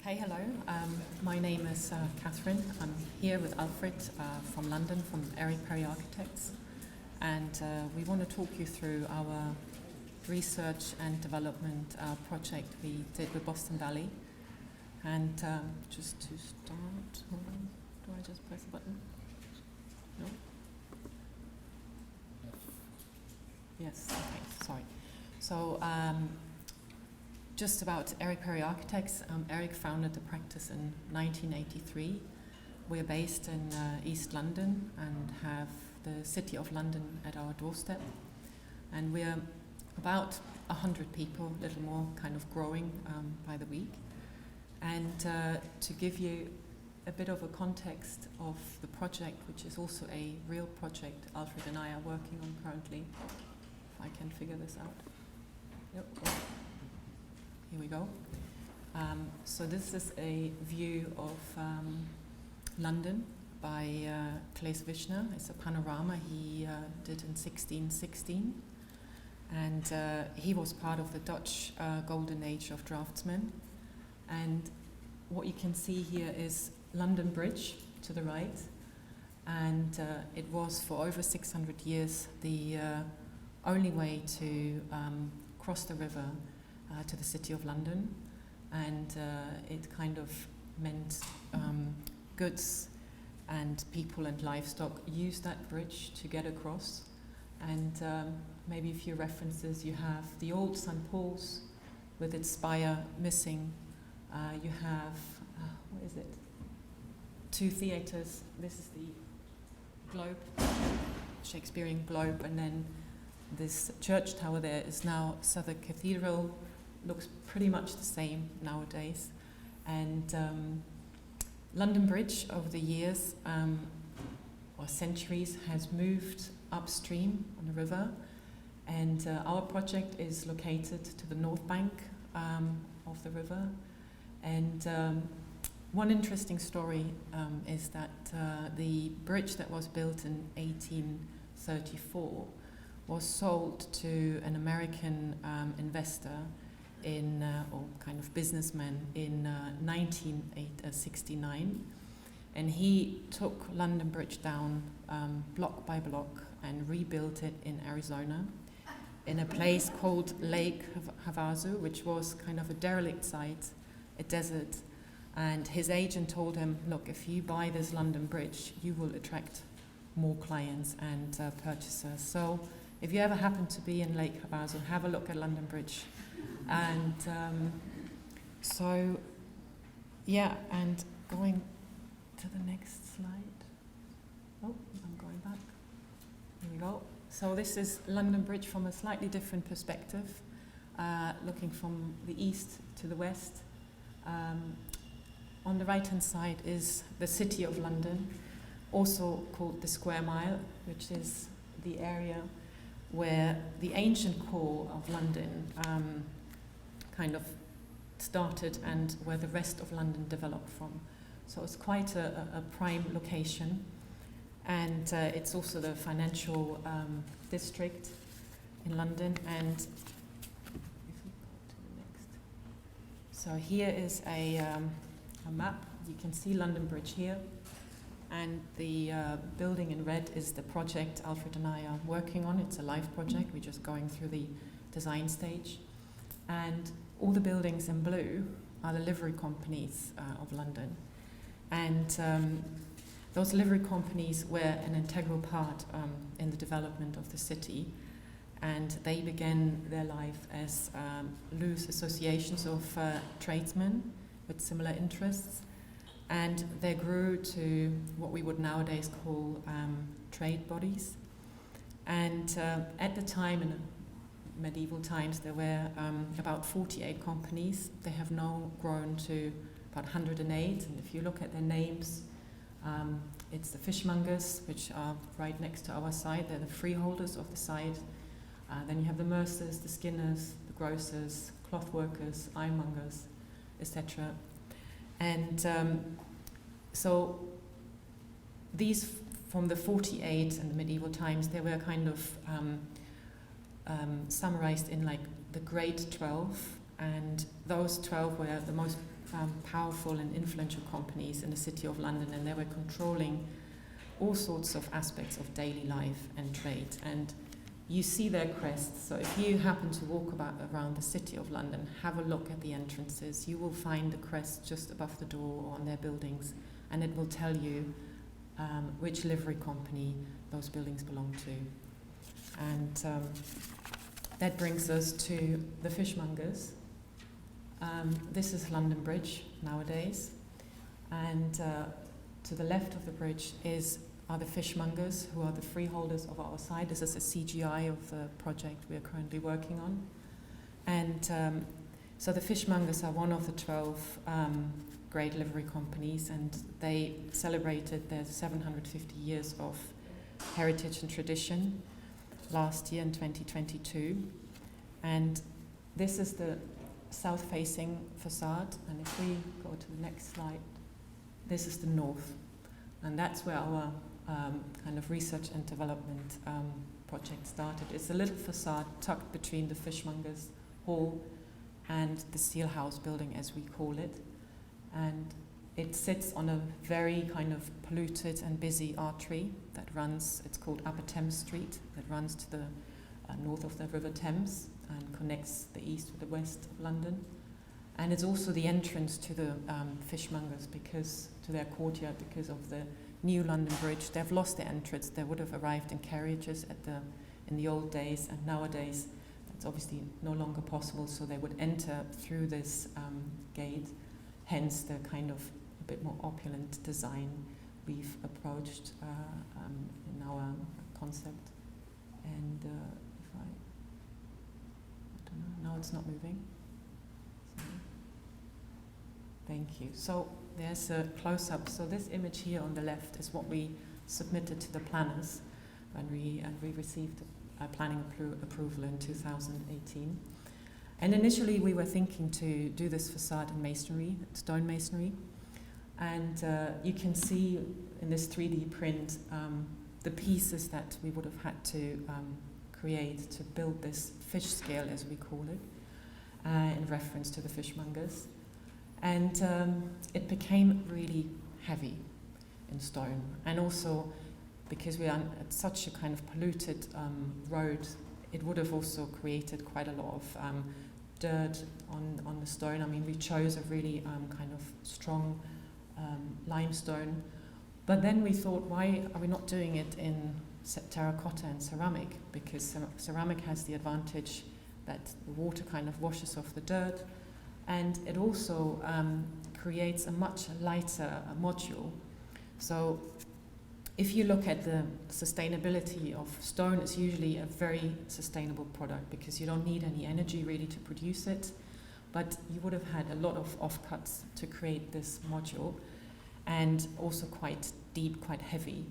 Okay, hello. My name is Catherine. I'm here with Alfred from London, from Parry Architects, and we want to talk you through our research and development project we did with Boston Valley. And just to start, hold on, do I just press the button? No? Yes, okay, sorry. So, just about Parry Architects. Eric founded the practice in 1983. We're based in East London and have the City of London at our doorstep. And we're about 100 people, a little more, kind of growing by the week. And to give you a bit of a context of the project, which is also a real project Alfred and I are working on currently, if I can figure this out. Yep. Here we go. So this is a view of London by Glaze. It's a panorama he did in 1616. And he was part of the Dutch golden age of draftsmen. And what you can see here is London Bridge to the right. And it was for over 600 years the only way to cross the river to the City of London, and it kind of meant goods and people and livestock used that bridge to get across. And maybe a few references. You have the old St. Paul's with its spire missing. You have, what is it? 2 theatres. This is the Globe, Shakespearean Globe, and then this church tower there is now Southwark Cathedral. Looks pretty much the same nowadays. And London Bridge over the years or centuries has moved upstream on the river, and our project is located to the north bank of the river. And one interesting story is that the bridge that was built in 1834 was sold to an American investor or kind of businessman in 1969, and he took London Bridge down block by block and rebuilt it in Arizona in a place called Lake Havasu, which was kind of a derelict site, a desert. And his agent told him, look, if you buy this London Bridge, you will attract more clients and purchasers. So if you ever happen to be in Lake Havasu, have a look at London Bridge. And so, yeah, and going to the next slide. Oh, I'm going back. Here we go. So this is London Bridge from a slightly different perspective, looking from the east to the west. On the right-hand side is the City of London, also called the Square Mile, which is the area where the ancient core of London kind of started and where the rest of London developed from. So it's quite a prime location, and it's also the financial district in London. And if we go to the next. So here is a map. You can see London Bridge here, and the building in red is the project Alfred and I are working on. It's a live project. We're just going through the design stage. And all the buildings in blue are the livery companies of London. And those livery companies were an integral part in the development of the city. And they began their life as loose associations of tradesmen with similar interests. And they grew to what we would nowadays call trade bodies. And at the time, in medieval times, there were about 48 companies. They have now grown to about 108. And if you look at their names, it's the fishmongers, which are right next to our site. They're the freeholders of the site. Then you have the mercers, the skinners, the grocers, cloth workers, ironmongers, etc. And so these, from the 48 and the medieval times, they were kind of summarized in like the Great 12, and those 12 were the most powerful and influential companies in the City of London, and they were controlling all sorts of aspects of daily life and trade. And you see their crests. So if you happen to walk around the City of London, have a look at the entrances, you will find the crest just above the door or on their buildings, and it will tell you which livery company those buildings belong to. And that brings us to the fishmongers. This is London Bridge nowadays, and to the left of the bridge are the fishmongers, who are the freeholders of our site. This is a CGI of the project we are currently working on. And so the fishmongers are one of the 12 great livery companies, and they celebrated their 750 years of heritage and tradition last year in 2022. And this is the south-facing facade, and if we go to the next slide, this is the north, and that's where our kind of research and development project started. It's a little facade tucked between the fishmongers hall and the steel house building, as we call it, and it sits on a very kind of polluted and busy artery that runs, it's called Upper Thames Street, that runs to the north of the River Thames and connects the east with the west of London. And it's also the entrance to the fishmongers, because to their courtyard, because of the new London Bridge. They've lost their entrance. They would have arrived in carriages in the old days, and nowadays that's obviously no longer possible, so they would enter through this gate, hence the kind of a bit more opulent design we've approached in our concept. And if I don't know, now it's not moving. Thank you. So there's a close-up. So this image here on the left is what we submitted to the planners when we received planning approval in 2018. And initially we were thinking to do this facade in masonry, stone masonry. And you can see in this 3D print the pieces that we would have had to create to build this fish scale, as we call it, in reference to the fishmongers. And it became really heavy in stone. And also, because we are at such a kind of polluted road, it would have also created quite a lot of dirt on the stone. I mean, we chose a really kind of strong limestone. But then we thought, why are we not doing it in terracotta and ceramic? Because ceramic has the advantage that the water kind of washes off the dirt, and it also creates a much lighter module. So if you look at the sustainability of stone, it's usually a very sustainable product because you don't need any energy really to produce it, but you would have had a lot of offcuts to create this module, and also quite deep, quite heavy.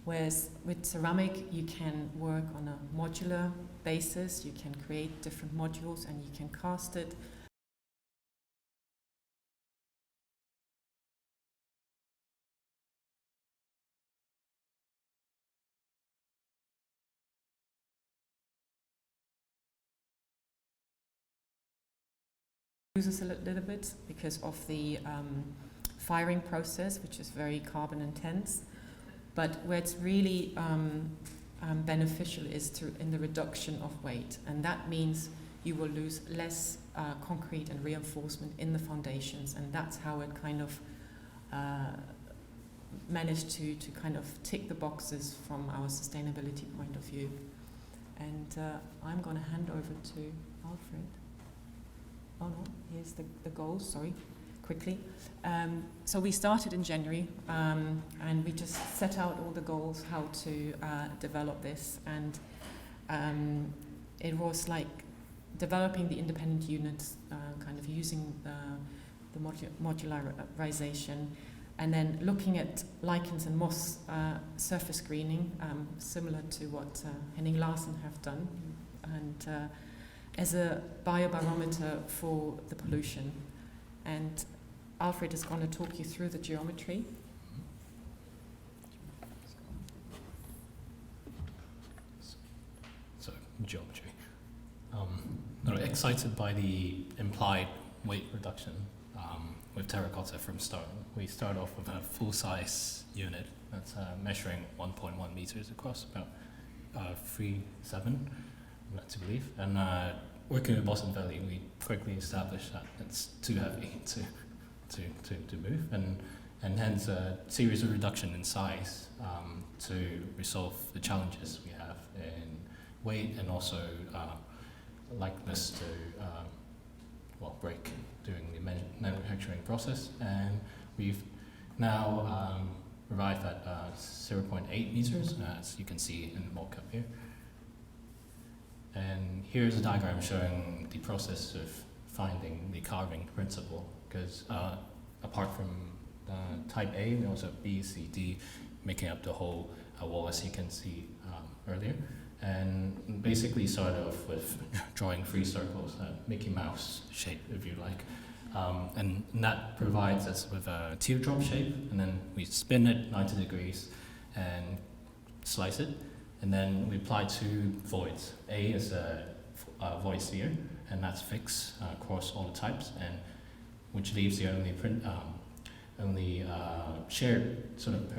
Whereas with ceramic, you can work on a modular basis, you can create different modules and you can cast it. Uses a little bit because of the firing process, which is very carbon intense, but where it's really beneficial is in the reduction of weight, and that means you will lose less concrete and reinforcement in the foundations, and that's how it kind of managed to kind of tick the boxes from our sustainability point of view. And I'm going to hand over to Alfred. Oh no, here's the goals, sorry, quickly. So we started in January, and we just set out all the goals, how to develop this, and it was like developing the independent units, kind of using the modularization, and then looking at lichens and moss surface screening, similar to what Henning Larsen have done, and as a biobarometer for the pollution. And Alfred is going to talk you through the geometry. So, geometry. Excited by the implied weight reduction with terracotta from start. We start off with a full-size unit that's measuring 1.1 meters across, about 3.7, to believe. And working with Boston Valley, we quickly established that it's too heavy to move, and hence a series of reduction in size to resolve the challenges we have in weight and also likeness to break during the manufacturing process. And we've now arrived at 0.8 meters, as you can see in the mock-up here. And here's a diagram showing the process of finding the carving principle, because apart from type A, we also have B, C, D, making up the whole wall, as you can see earlier. And basically started off with drawing 3 circles, Mickey Mouse shape, if you like. And that provides us with a teardrop shape, and then we spin it 90 degrees and slice it. And then we apply 2 voids. A is a void sphere, and that's fixed across all the types, and which leaves the only shared sort of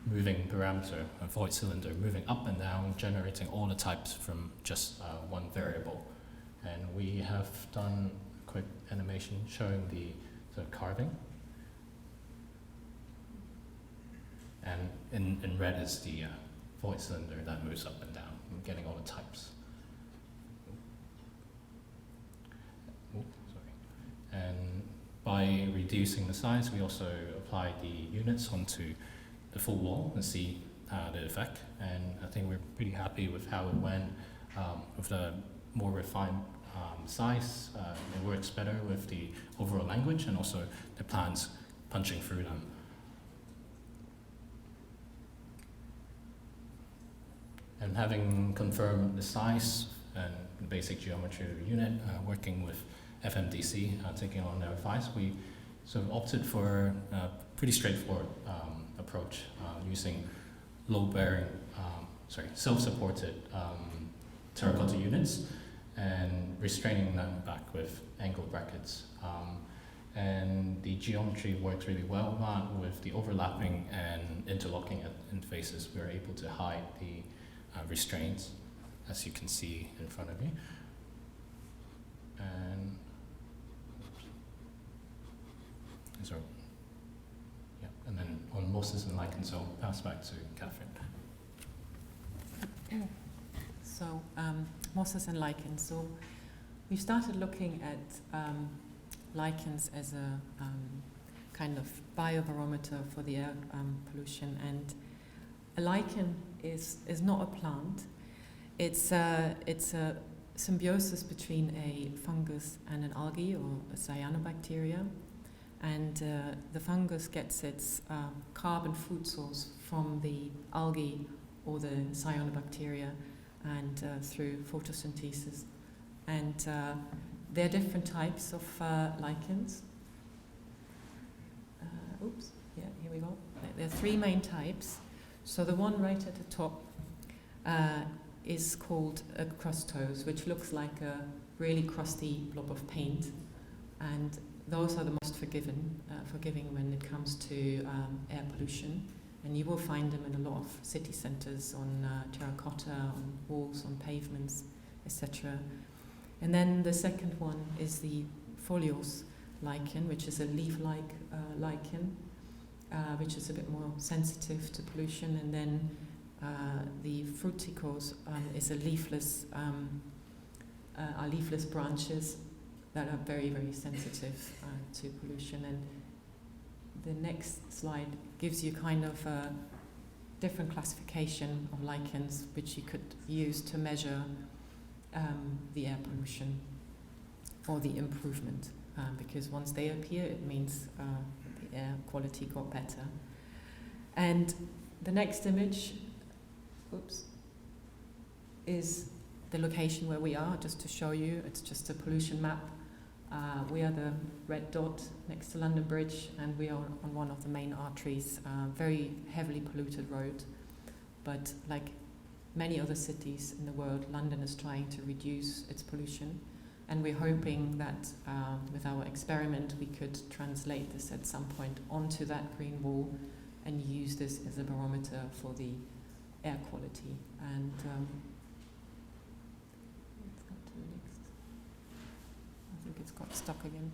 moving parameter, a void cylinder, moving up and down, generating all the types from just one variable. And we have done a quick animation showing the sort of carving. And in red is the void cylinder that moves up and down, getting all the types. And by reducing the size, we also apply the units onto the full wall and see the effect. And I think we're pretty happy with how it went. With the more refined size, it works better with the overall language and also the plants punching through them. And having confirmed the size and the basic geometry of the unit, working with FMDC, taking on their advice, we sort of opted for a pretty straightforward approach, using low-bearing, self-supported terracotta units and restraining them back with angle brackets. And the geometry works really well with the overlapping and interlocking interfaces. We're able to hide the restraints, as you can see in front of you. And so, yeah, and then on mosses and lichens, I'll pass back to Catherine. So, mosses and lichens. So, we started looking at lichens as a kind of biobarometer for the air pollution, and a lichen is not a plant. It's a symbiosis between a fungus and an algae or a cyanobacteria, and the fungus gets its carbon food source from the algae or the cyanobacteria and through photosynthesis. And there are different types of lichens. Here we go. There are 3 main types. So the one right at the top is called a crustose, which looks like a really crusty blob of paint, and those are the most forgiving when it comes to air pollution. And you will find them in a lot of city centres, on terracotta, on walls, on pavements, etc. And then the second one is the foliose lichen, which is a leaf-like lichen, which is a bit more sensitive to pollution. And then the fruticose is a leafless branches that are very, very sensitive to pollution. And the next slide gives you kind of a different classification of lichens, which you could use to measure the air pollution or the improvement, because once they appear, it means the air quality got better. And the next image, is the location where we are, just to show you. It's just a pollution map. We are the red dot next to London Bridge, and we are on one of the main arteries, very heavily polluted road. But like many other cities in the world, London is trying to reduce its pollution. And we're hoping that with our experiment we could translate this at some point onto that green wall and use this as a barometer for the air quality. And let's go to the next. I think it's got stuck again.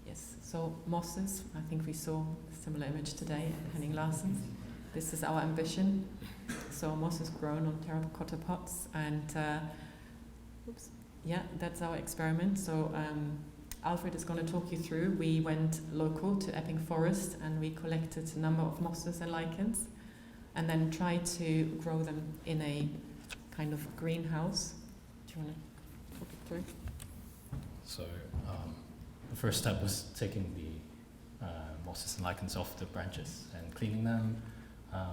Yes, so mosses, I think we saw a similar image today at Henning Larsen's. This is our ambition. So moss is grown on terracotta pots, and yeah, that's our experiment. So Alfred is going to talk you through. We went local to Epping Forest and we collected a number of mosses and lichens and then tried to grow them in a kind of greenhouse. Do you want to talk it through? So the first step was taking the mosses and lichens off the branches and cleaning them,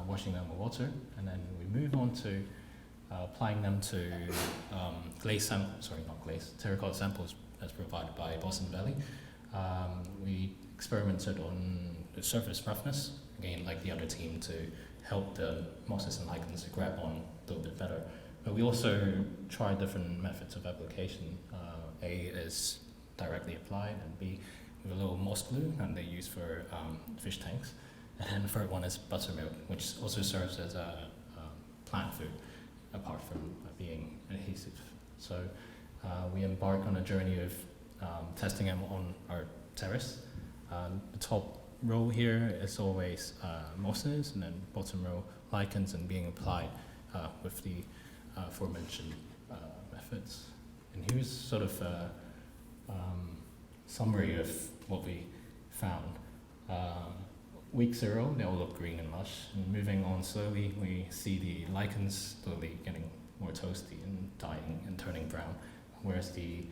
washing them with water, and then we move on to applying them to terracotta samples as provided by Boston Valley. We experimented on the surface roughness, again like the other team, to help the mosses and lichens to grab on a little bit better. But we also tried different methods of application. A is directly applied, and B with a little moss glue that they use for fish tanks. And then the third one is buttermilk, which also serves as a plant food, apart from being adhesive. So we embarked on a journey of testing them on our terrace. The top row here is always mosses, and then bottom row lichens, and being applied with the aforementioned methods. And here's sort of a summary of what we found. Week 0, they all look green and lush, and moving on slowly, we see the lichens slowly getting more toasty and dying and turning brown, whereas the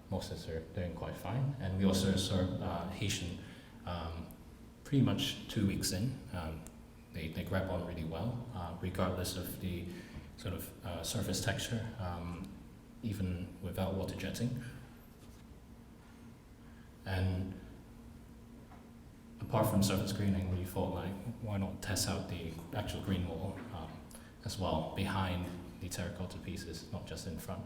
mosses are doing quite fine. And we also observe Haitian pretty much 2 weeks in. They grab on really well, regardless of the sort of surface texture, even without water jetting. And apart from surface greening, we thought, like, why not test out the actual green wall as well, behind the terracotta pieces, not just in front.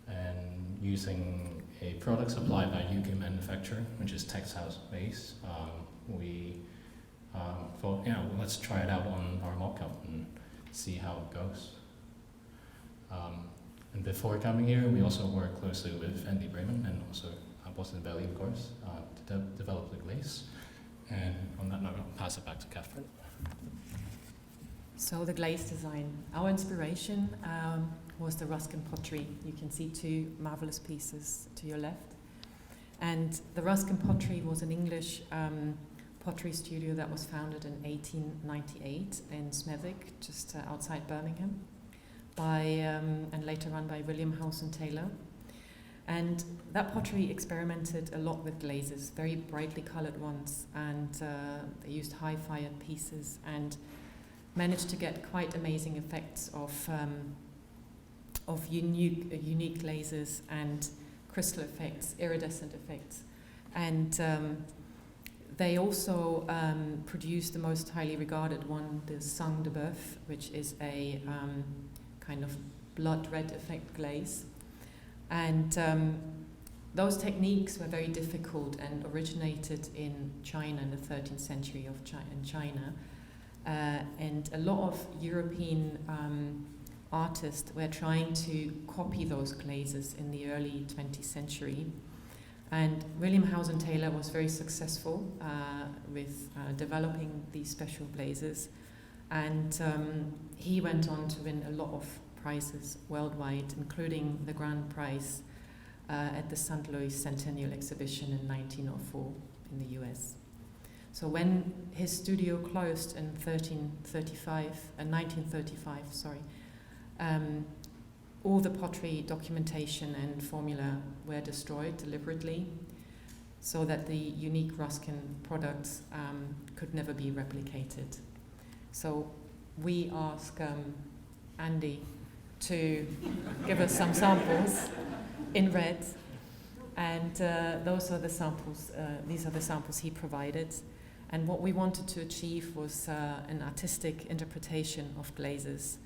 And using a product supplied by UK manufacturer, which is textiles based, we thought, yeah, well, let's try it out on our mock-up and see how it goes. And before coming here, we also worked closely with Andy Bremen and also Boston Valley, of course, to develop the glaze. And on that note, I'll pass it back to Catherine. So the glaze design. Our inspiration was the Ruskin Pottery. You can see 2 marvelous pieces to your left. And the Ruskin Pottery was an English pottery studio that was founded in 1898 in Smethwick, just outside Birmingham, by and later run by William Howson Taylor. And that pottery experimented a lot with glazes, very brightly colored ones, and they used high-fired pieces and managed to get quite amazing effects of unique glazes and crystal effects, iridescent effects. And they also produced the most highly regarded one, the Sang de Boeuf, which is a kind of blood red effect glaze. And those techniques were very difficult and originated in China in the 13th century in China. And a lot of European artists were trying to copy those glazes in the early 20th century. And William Howson Taylor was very successful with developing these special glazes. And he went on to win a lot of prizes worldwide, including the grand prize at the St. Louis Centennial Exhibition in 1904 in the US. So when his studio closed in 1935, all the pottery documentation and formula were destroyed deliberately so that the unique Ruskin products could never be replicated. So we ask Andy to give us some samples in red, and those are the samples. These are the samples he provided, and what we wanted to achieve was an artistic interpretation of glazes,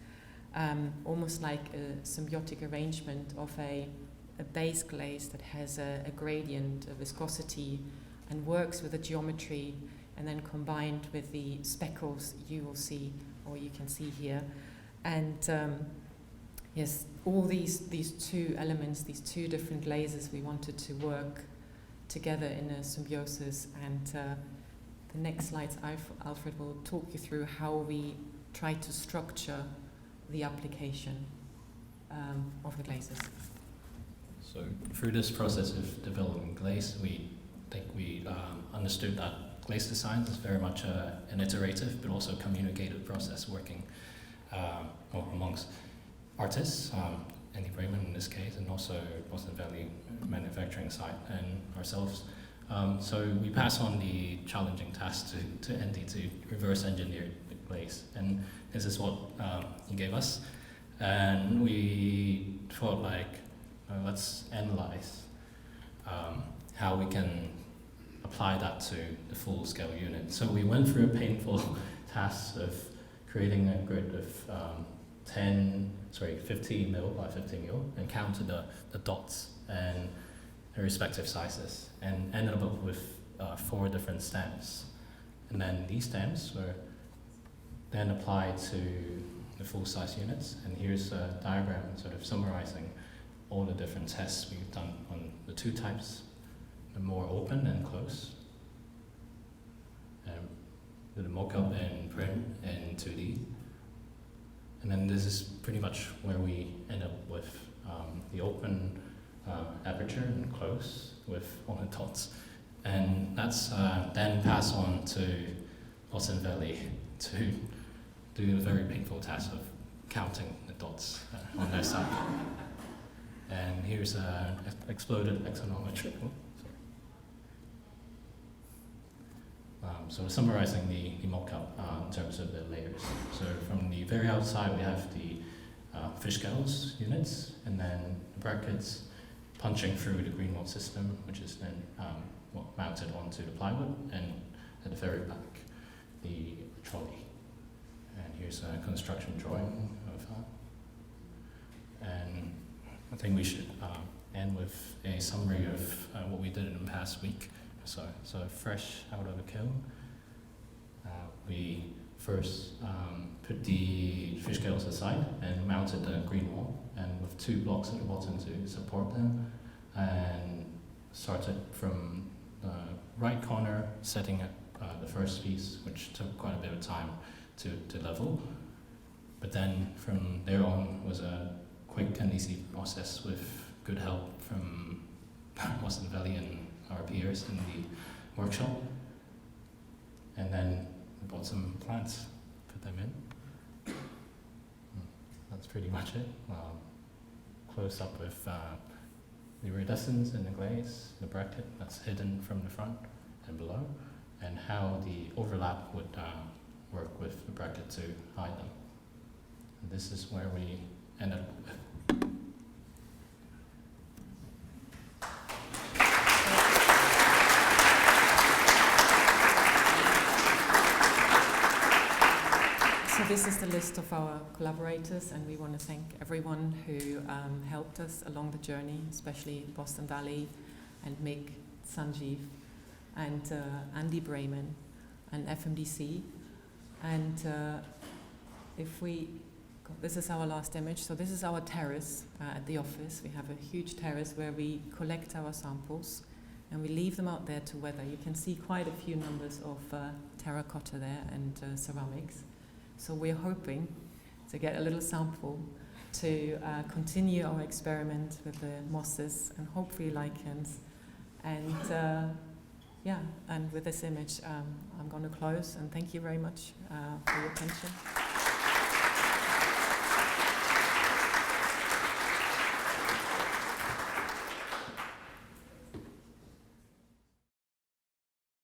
almost like a symbiotic arrangement of a base glaze that has a gradient, a viscosity, and works with the geometry, and then combined with the speckles you will see, or you can see here. And yes, all these two elements, these two different glazes, we wanted to work together in a symbiosis. And the next slides, Alfred will talk you through how we try to structure the application of the glazes. So through this process of developing glaze, we think we understood that glaze design is very much an iterative but also communicative process working amongst artists, Andy Brayman in this case, and also Boston Valley manufacturing site and ourselves. So we pass on the challenging task to Andy to reverse engineer the glaze, and this is what he gave us. And we thought, like, let's analyze how we can apply that to the full-scale unit. So we went through a painful task of creating a grid of 50 mil by 50 mil, and counted the dots and their respective sizes, and ended up with 4 different stamps. And then these stamps were then applied to the full-size units. And here's a diagram sort of summarizing all the different tests we've done on the 2 types, the more open and close, the mock-up and print in 2D. And then this is pretty much where we end up with the open aperture and close with all the dots. And that's then passed on to Boston Valley to do a very painful task of counting the dots on their side. And here's an exploded axonometry. So summarizing the mock-up in terms of the layers. So from the very outside we have the fish scales units, and then the brackets punching through the green wall system, which is then mounted onto the plywood, and at the very back the trolley. And here's a construction drawing of that. And I think we should end with a summary of what we did in the past week. So fresh out of the kiln, we first put the fish scales aside and mounted the green wall, and with 2 blocks at the bottom to support them, and started from the right corner, setting up the first piece, which took quite a bit of time to level. But then from there on was a quick and easy process with good help from Boston Valley and our peers in the workshop. And then we bought some plants, put them in. That's pretty much it. Close up with the iridescence in the glaze, the bracket that's hidden from the front and below, and how the overlap would work with the bracket to hide them. And this is where we ended up with. So this is the list of our collaborators, and we want to thank everyone who helped us along the journey, especially Boston Valley and Mick, Sanjeev, and Andy Brayman, and FMDC. And this is our last image. So this is our terrace at the office. We have a huge terrace where we collect our samples and we leave them out there to weather. You can see quite a few numbers of terracotta there and ceramics. So we're hoping to get a little sample to continue our experiment with the mosses and hopefully lichens. And and with this image, I'm going to close, and thank you very much for your attention.